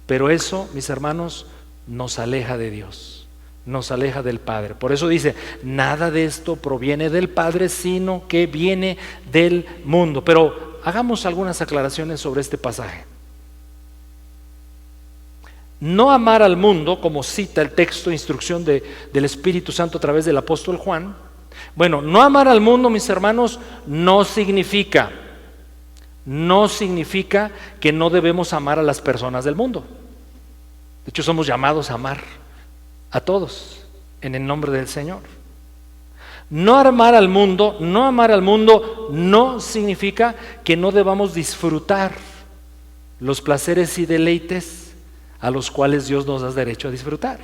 S1: Pero eso, mis hermanos, nos aleja de Dios, nos aleja del Padre. Por eso dice, nada de esto proviene del Padre, sino que viene del mundo. Pero hagamos algunas aclaraciones sobre este pasaje. No amar al mundo, como cita el texto, instrucción del Espíritu Santo a través del apóstol Juan. Bueno, no amar al mundo, mis hermanos, no significa que no debemos amar a las personas del mundo. De hecho, somos llamados a amar a todos en el nombre del Señor. No amar al mundo no significa que no debamos disfrutar los placeres y deleites a los cuales Dios nos da derecho a disfrutar.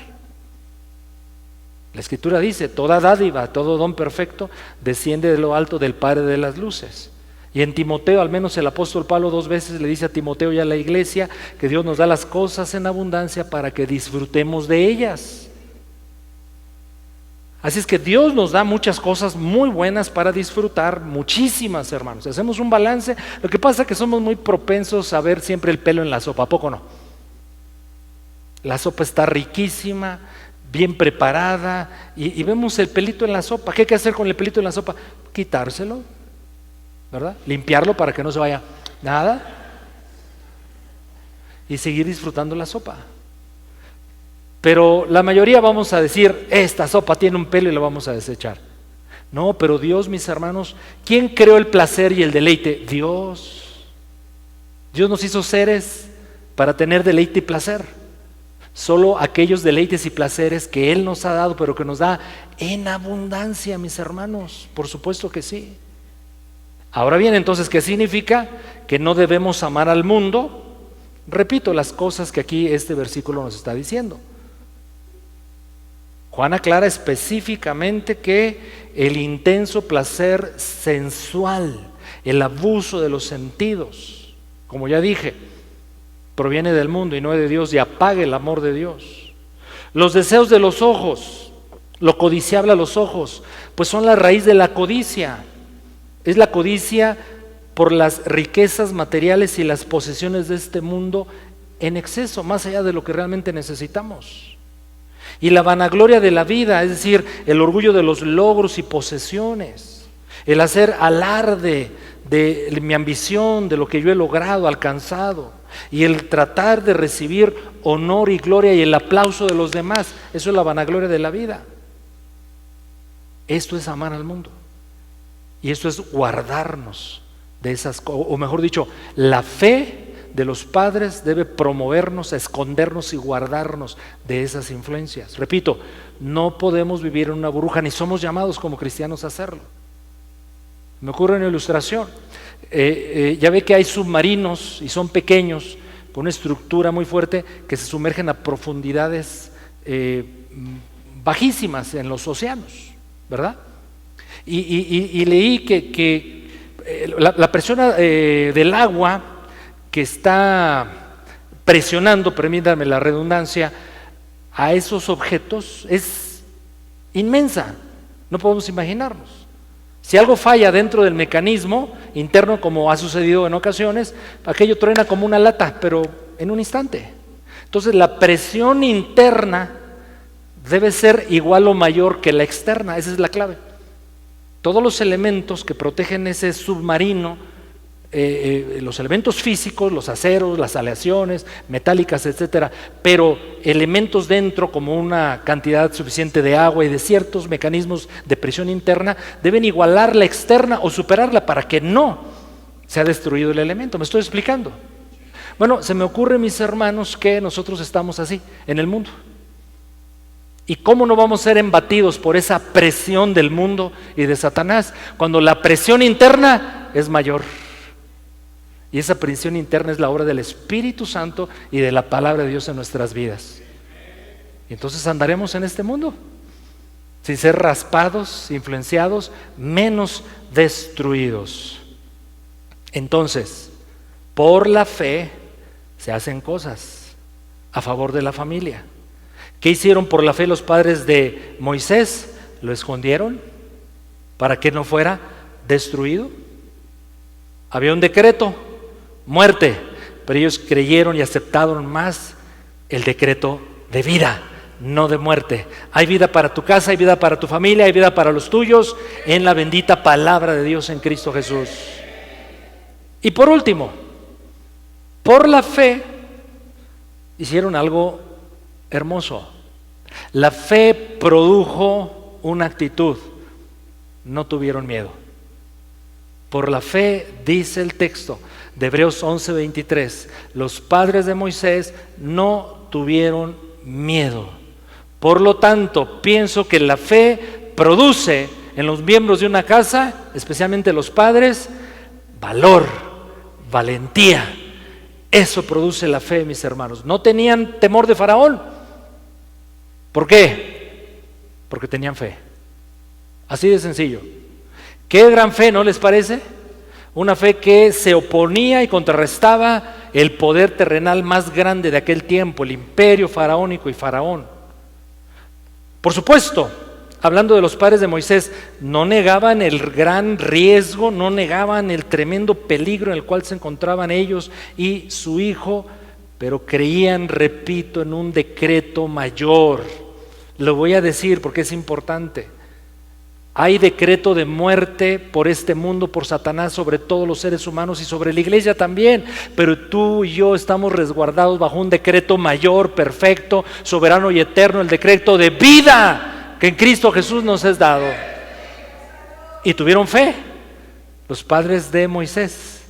S1: La Escritura dice, toda dádiva, todo don perfecto desciende de lo alto del Padre de las luces. Y en Timoteo, al menos el apóstol Pablo 2 veces le dice a Timoteo y a la iglesia que Dios nos da las cosas en abundancia para que disfrutemos de ellas. Así es que Dios nos da muchas cosas muy buenas para disfrutar, muchísimas, hermanos. Si hacemos un balance, lo que pasa es que somos muy propensos a ver siempre el pelo en la sopa, ¿a poco no? La sopa está riquísima, bien preparada, y vemos el pelito en la sopa. ¿Qué hay que hacer con el pelito en la sopa? Quitárselo, ¿verdad? Limpiarlo para que no se vaya nada y seguir disfrutando la sopa. Pero la mayoría vamos a decir, esta sopa tiene un pelo y la vamos a desechar. No, pero Dios, mis hermanos, ¿quién creó el placer y el deleite? Dios. Dios nos hizo seres para tener deleite y placer. Solo aquellos deleites y placeres que Él nos ha dado, pero que nos da en abundancia, mis hermanos, por supuesto que sí. Ahora bien, entonces, ¿qué significa? Que no debemos amar al mundo. Repito las cosas que aquí este versículo nos está diciendo. Juan aclara específicamente que el intenso placer sensual, el abuso de los sentidos, como ya dije, proviene del mundo y no de Dios, y apaga el amor de Dios. Los deseos de los ojos, lo codiciable a los ojos, pues son la raíz de la codicia. Es la codicia por las riquezas materiales y las posesiones de este mundo en exceso, más allá de lo que realmente necesitamos. Y la vanagloria de la vida, es decir, el orgullo de los logros y posesiones, el hacer alarde de mi ambición, de lo que yo he logrado, alcanzado, y el tratar de recibir honor y gloria y el aplauso de los demás. Eso es la vanagloria de la vida. Esto es amar al mundo, y esto es guardarnos de esas cosas, o mejor dicho, la fe de los padres debe promovernos a escondernos y guardarnos de esas influencias. Repito, no podemos vivir en una burbuja, ni somos llamados como cristianos a hacerlo. Me ocurre una ilustración. Ya ve que hay submarinos y son pequeños, con una estructura muy fuerte, que se sumergen a profundidades bajísimas en los océanos, ¿verdad? Y leí que la presión del agua que está presionando, permítanme la redundancia, a esos objetos es inmensa. No podemos imaginarnos. Si algo falla dentro del mecanismo interno, como ha sucedido en ocasiones, aquello truena como una lata, pero en un instante. Entonces la presión interna debe ser igual o mayor que la externa. Esa es la clave. Todos los elementos que protegen ese submarino, los elementos físicos, los aceros, las aleaciones metálicas, etcétera, pero elementos dentro como una cantidad suficiente de agua y de ciertos mecanismos de presión interna deben igualar la externa o superarla para que no sea destruido el elemento. ¿Me estoy explicando? Bueno, se me ocurre, mis hermanos, que nosotros estamos así en el mundo. ¿Y cómo no vamos a ser embatidos por esa presión del mundo y de Satanás cuando la presión interna es mayor? Y esa presión interna es la obra del Espíritu Santo y de la palabra de Dios en nuestras vidas. Y entonces andaremos en este mundo sin ser raspados, influenciados, menos destruidos. Entonces, por la fe se hacen cosas a favor de la familia. ¿Qué hicieron por la fe los padres de Moisés? Lo escondieron para que no fuera destruido. Había un decreto, muerte, pero ellos creyeron y aceptaron más el decreto de vida, no de muerte. Hay vida para tu casa, hay vida para tu familia, hay vida para los tuyos en la bendita palabra de Dios en Cristo Jesús. Y por último, por la fe hicieron algo hermoso. La fe produjo una actitud, no tuvieron miedo. Por la fe, dice el texto de Hebreos 11:23, los padres de Moisés no tuvieron miedo. Por lo tanto, pienso que la fe produce en los miembros de una casa, especialmente los padres, valor, valentía. Eso produce la fe, mis hermanos. No tenían temor de Faraón. ¿Por qué? Porque tenían fe. Así de sencillo. Qué gran fe, ¿no les parece? Una fe que se oponía y contrarrestaba el poder terrenal más grande de aquel tiempo, el imperio faraónico y Faraón. Por supuesto, hablando de los padres de Moisés, no negaban el gran riesgo, no negaban el tremendo peligro en el cual se encontraban ellos y su hijo, pero creían, repito, en un decreto mayor. Lo voy a decir porque es importante. Hay decreto de muerte por este mundo, por Satanás, sobre todos los seres humanos y sobre la iglesia también, pero tú y yo estamos resguardados bajo un decreto mayor, perfecto, soberano y eterno, el decreto de vida que en Cristo Jesús nos es dado. Y tuvieron fe los padres de Moisés,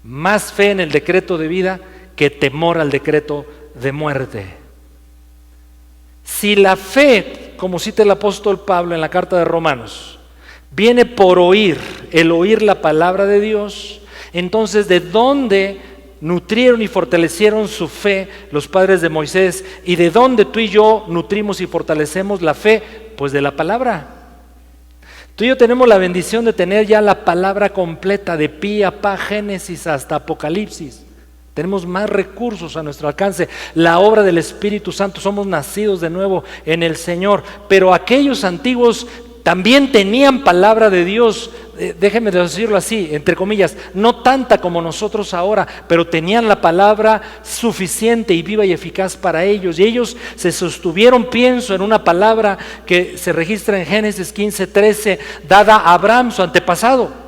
S1: más fe en el decreto de vida que temor al decreto de muerte. Si la fe, como cita el apóstol Pablo en la carta de Romanos, Viene por oír, el oír la palabra de Dios. Entonces, ¿de dónde nutrieron y fortalecieron su fe los padres de Moisés? ¿Y de dónde tú y yo nutrimos y fortalecemos la fe? Pues de la palabra. Tú y yo tenemos la bendición de tener ya la palabra completa, de pi a pa, Génesis hasta Apocalipsis. Tenemos más recursos a nuestro alcance, la obra del Espíritu Santo, somos nacidos de nuevo en el Señor. Pero aquellos antiguos también tenían palabra de Dios, déjenme decirlo así, entre comillas, no tanta como nosotros ahora, pero tenían la palabra suficiente y viva y eficaz para ellos. Y ellos se sostuvieron, pienso, en una palabra que se registra en Génesis 15:13, dada a Abraham, su antepasado.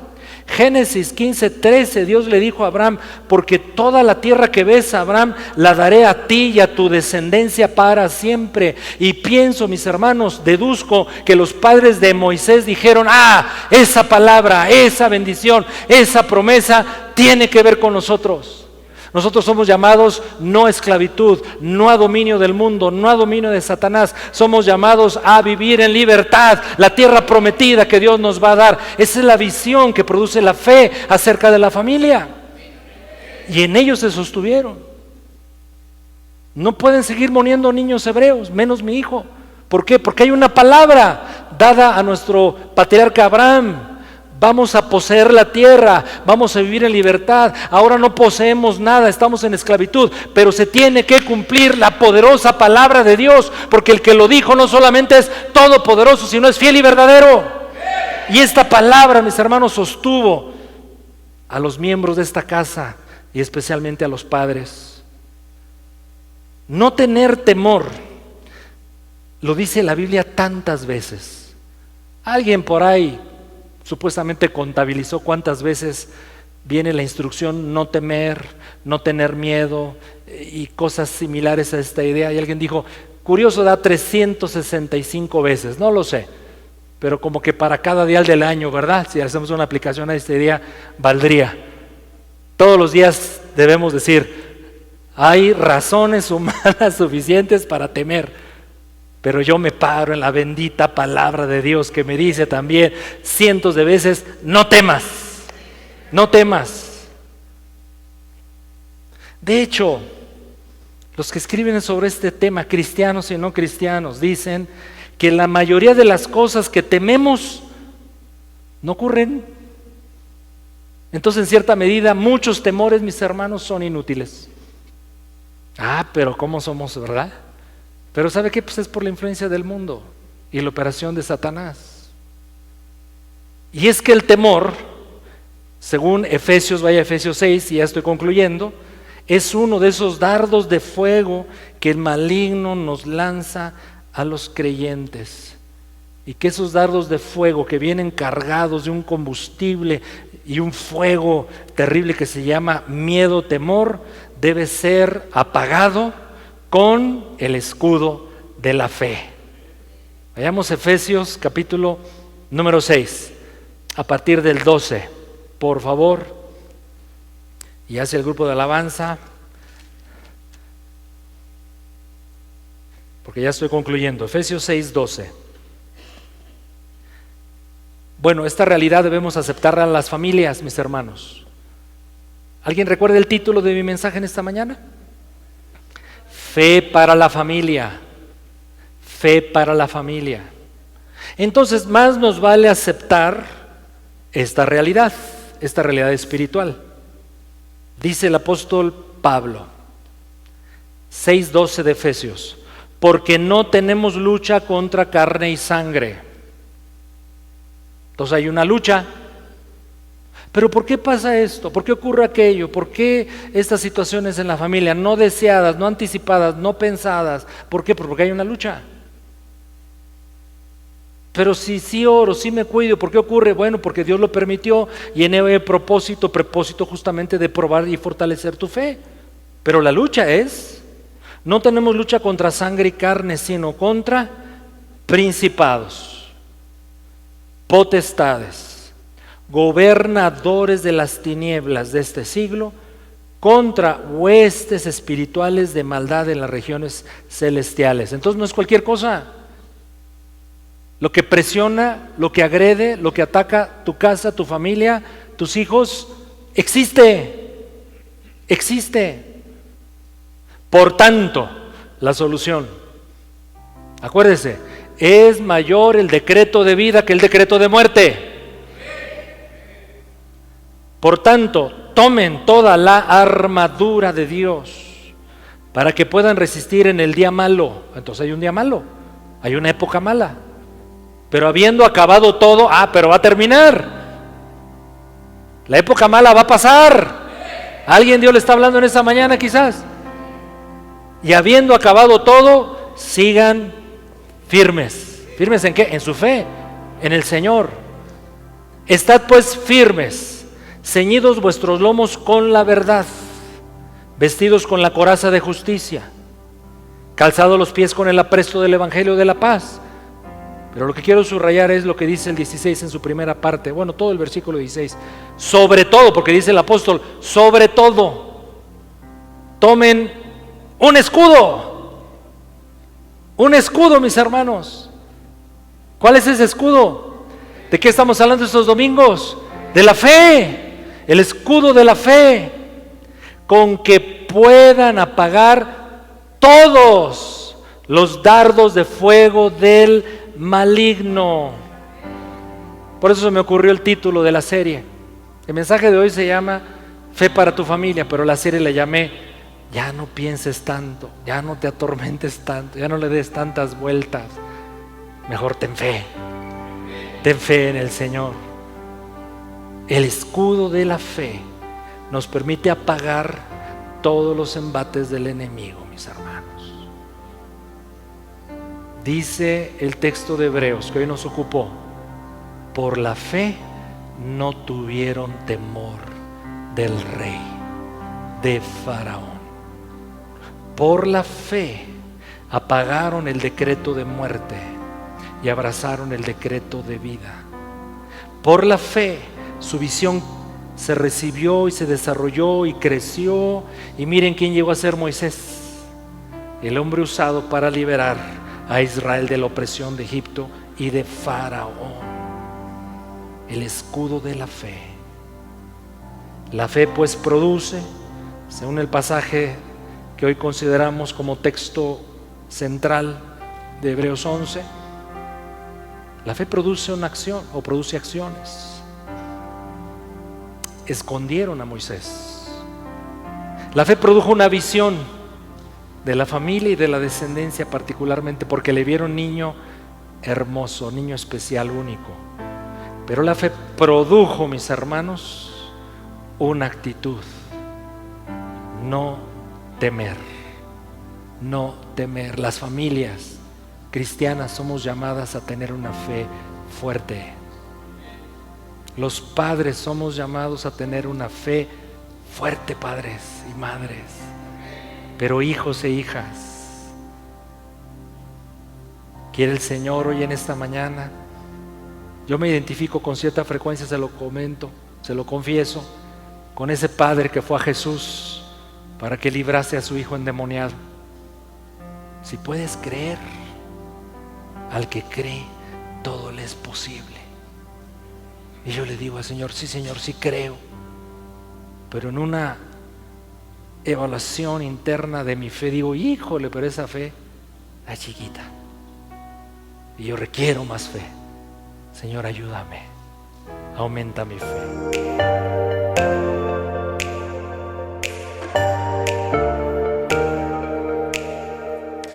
S1: Génesis 15:13, Dios le dijo a Abraham: porque toda la tierra que ves, Abraham, la daré a ti y a tu descendencia para siempre. Y pienso, mis hermanos, deduzco que los padres de Moisés dijeron: esa palabra, esa bendición, esa promesa tiene que ver con nosotros. Nosotros somos llamados no a esclavitud, no a dominio del mundo, no a dominio de Satanás. Somos llamados a vivir en libertad, la tierra prometida que Dios nos va a dar. Esa es la visión que produce la fe acerca de la familia. Y en ellos se sostuvieron. No pueden seguir muriendo niños hebreos, menos mi hijo. ¿Por qué? Porque hay una palabra dada a nuestro patriarca Abraham. Vamos a poseer la tierra, vamos a vivir en libertad. Ahora no poseemos nada, estamos en esclavitud, pero se tiene que cumplir la poderosa palabra de Dios, porque el que lo dijo no solamente es todopoderoso, sino es fiel y verdadero. Y esta palabra, mis hermanos, sostuvo a los miembros de esta casa y especialmente a los padres. No tener temor, lo dice la Biblia tantas veces. Alguien por ahí supuestamente contabilizó cuántas veces viene la instrucción no temer, no tener miedo y cosas similares a esta idea. Y alguien dijo, curioso, da 365 veces, no lo sé, pero como que para cada día del año, ¿verdad? Si hacemos una aplicación a este día, valdría. Todos los días debemos decir, hay razones humanas suficientes para temer. Pero yo me paro en la bendita palabra de Dios que me dice también cientos de veces: no temas, no temas. De hecho, los que escriben sobre este tema, cristianos y no cristianos, dicen que la mayoría de las cosas que tememos no ocurren. Entonces, en cierta medida, muchos temores, mis hermanos, son inútiles. Pero ¿cómo somos, verdad? Pero ¿sabe qué? Pues es por la influencia del mundo y la operación de Satanás. Y es que el temor, según Efesios, vaya a Efesios 6, y ya estoy concluyendo, es uno de esos dardos de fuego que el maligno nos lanza a los creyentes. Y que esos dardos de fuego que vienen cargados de un combustible y un fuego terrible que se llama miedo, temor, debe ser apagado con el escudo de la fe. Vayamos a Efesios capítulo número 6, a partir del 12, por favor. Y hace el grupo de alabanza, porque ya estoy concluyendo. Efesios 6, 12. Bueno, esta realidad debemos aceptarla en las familias, mis hermanos. ¿Alguien recuerda el título de mi mensaje en esta mañana? Fe para la familia, fe para la familia. Entonces, más nos vale aceptar esta realidad espiritual. Dice el apóstol Pablo, 6:12 de Efesios, porque no tenemos lucha contra carne y sangre. Entonces hay una lucha. Pero ¿por qué pasa esto? ¿Por qué ocurre aquello? ¿Por qué estas situaciones en la familia no deseadas, no anticipadas, no pensadas? ¿Por qué? Porque hay una lucha. Pero si sí oro, si me cuido, ¿por qué ocurre? Bueno, porque Dios lo permitió y en el propósito justamente de probar y fortalecer tu fe. Pero la lucha no tenemos lucha contra sangre y carne, sino contra principados, potestades, gobernadores de las tinieblas de este siglo, contra huestes espirituales de maldad en las regiones celestiales. Entonces no es cualquier cosa. lo que presiona, lo que agrede, lo que ataca tu casa, tu familia, tus hijos, existe. Por tanto, la solución, acuérdese, es mayor el decreto de vida que el decreto de muerte. Por tanto, tomen toda la armadura de Dios para que puedan resistir en el día malo. Entonces hay un día malo, hay una época mala. Pero habiendo acabado todo, pero va a terminar. La época mala va a pasar. ¿A alguien Dios le está hablando en esta mañana quizás? Y habiendo acabado todo, sigan firmes. ¿Firmes en qué? En su fe, en el Señor. Estad pues firmes, ceñidos vuestros lomos con la verdad, vestidos con la coraza de justicia, calzados los pies con el apresto del evangelio de la paz. Pero lo que quiero subrayar es lo que dice el 16 en su primera parte, bueno, todo el versículo 16. Sobre todo, porque dice el apóstol, sobre todo, tomen un escudo, mis hermanos. ¿Cuál es ese escudo? ¿De qué estamos hablando estos domingos? De la fe, el escudo de la fe, con que puedan apagar todos los dardos de fuego del maligno. Por eso se me ocurrió el título de la serie. El mensaje de hoy se llama Fe para tu familia, pero la serie le llamé Ya no pienses tanto, ya no te atormentes tanto, ya no le des tantas vueltas, mejor ten fe en el Señor. El escudo de la fe nos permite apagar todos los embates del enemigo, mis hermanos. Dice el texto de Hebreos que hoy nos ocupó: por la fe no tuvieron temor del rey, de Faraón. Por la fe apagaron el decreto de muerte y abrazaron el decreto de vida. Por la fe su visión se recibió y se desarrolló y creció. Y miren quién llegó a ser Moisés, el hombre usado para liberar a Israel de la opresión de Egipto y de Faraón. El escudo de la fe. La fe pues produce, según el pasaje que hoy consideramos como texto central de Hebreos 11, la fe produce una acción o produce acciones. Escondieron a Moisés. La fe produjo una visión de la familia y de la descendencia, particularmente porque le vieron niño hermoso, niño especial, único. Pero la fe produjo, mis hermanos, una actitud: no temer. Las familias cristianas somos llamadas a tener una fe fuerte. Los padres somos llamados a tener una fe fuerte, padres y madres. Pero hijos e hijas, quiere el Señor hoy en esta mañana. Yo me identifico con cierta frecuencia, se lo comento, se lo confieso, con ese padre que fue a Jesús para que librase a su hijo endemoniado. Si puedes creer, al que cree todo le es posible. Y yo le digo al Señor, sí creo, pero en una evaluación interna de mi fe digo, híjole, pero esa fe es chiquita y yo requiero más fe. Señor, ayúdame, aumenta mi fe.